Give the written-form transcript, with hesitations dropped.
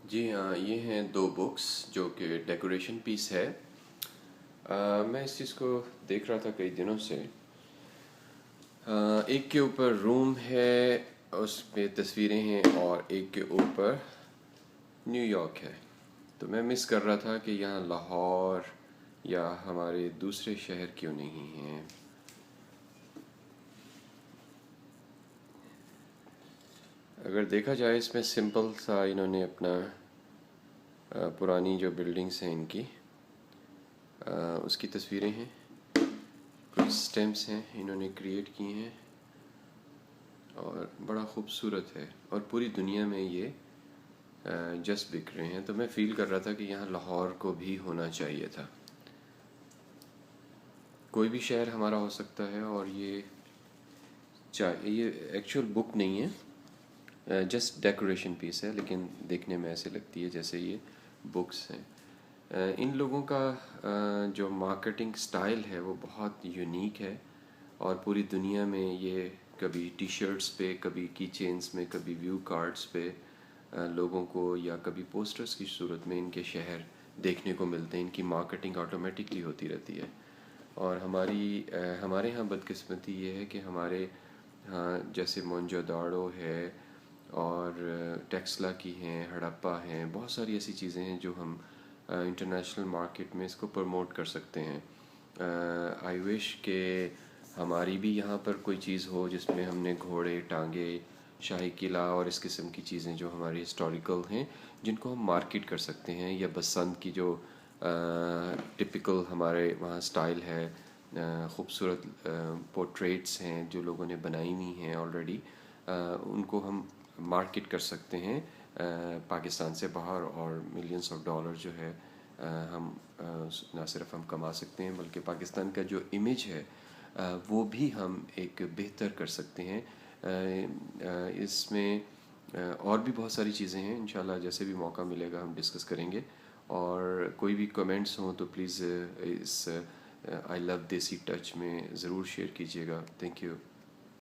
جی ہاں، یہ ہیں دو بکس جو کہ ڈیکوریشن پیس ہے۔ میں اس چیز کو دیکھ رہا تھا کئی دنوں سے۔ ایک کے اوپر روم ہے، اس پہ تصویریں ہیں، اور ایک کے اوپر نیو یارک ہے۔ تو میں مس کر رہا تھا کہ یہاں لاہور یا ہمارے دوسرے شہر کیوں نہیں ہیں۔ اگر دیکھا جائے اس میں سمپل سا انہوں نے اپنا پرانی جو بلڈنگس ہیں ان کی اس کی تصویریں ہیں، کچھ سٹیمپس ہیں انہوں نے کریٹ کی ہیں، اور بڑا خوبصورت ہے، اور پوری دنیا میں یہ جسٹ بک رہے ہیں۔ تو میں فیل کر رہا تھا کہ یہاں لاہور کو بھی ہونا چاہیے تھا۔ کوئی بھی شہر ہمارا ہو سکتا ہے، اور یہ ایکچوئل بک نہیں ہے، جسٹ ڈیکوریشن پیس ہے، لیکن دیکھنے میں ایسے لگتی ہے جیسے یہ بکس ہیں۔ ان لوگوں کا جو مارکیٹنگ سٹائل ہے وہ بہت یونیک ہے، اور پوری دنیا میں یہ کبھی ٹی شرٹس پہ، کبھی کی چینز میں، کبھی ویو کارڈز پہ لوگوں کو، یا کبھی پوسٹرز کی صورت میں ان کے شہر دیکھنے کو ملتے ہیں۔ ان کی مارکیٹنگ آٹومیٹکلی ہوتی رہتی ہے۔ اور ہمارے ہاں بدقسمتی یہ ہے کہ ہمارے ہاں جیسے مونجو داڑو ہے، اور ٹیکسلا کی ہیں، ہڑپا ہیں، بہت ساری ایسی چیزیں ہیں جو ہم انٹرنیشنل مارکیٹ میں اس کو پروموٹ کر سکتے ہیں۔ آئی وش کہ ہماری بھی یہاں پر کوئی چیز ہو جس میں ہم نے گھوڑے، ٹانگے، شاہی قلعہ اور اس قسم کی چیزیں جو ہماری ہسٹوریکل ہیں، جن کو ہم مارکیٹ کر سکتے ہیں، یا بسنت کی جو ٹپیکل ہمارے وہاں سٹائل ہے، خوبصورت پورٹریٹس ہیں جو لوگوں نے بنائی ہوئی ہیں آلریڈی، ان کو ہم مارکیٹ کر سکتے ہیں پاکستان سے باہر، اور ملینس آف ڈالر جو ہے ہم نہ صرف ہم کما سکتے ہیں، بلکہ پاکستان کا جو امیج ہے وہ بھی ہم ایک بہتر کر سکتے ہیں۔ اس میں اور بھی بہت ساری چیزیں ہیں، انشاءاللہ جیسے بھی موقع ملے گا ہم ڈسکس کریں گے۔ اور کوئی بھی کمنٹس ہوں تو پلیز اس آئی لو دیسی ٹچ میں ضرور شیئر کیجیے گا۔ Thank you.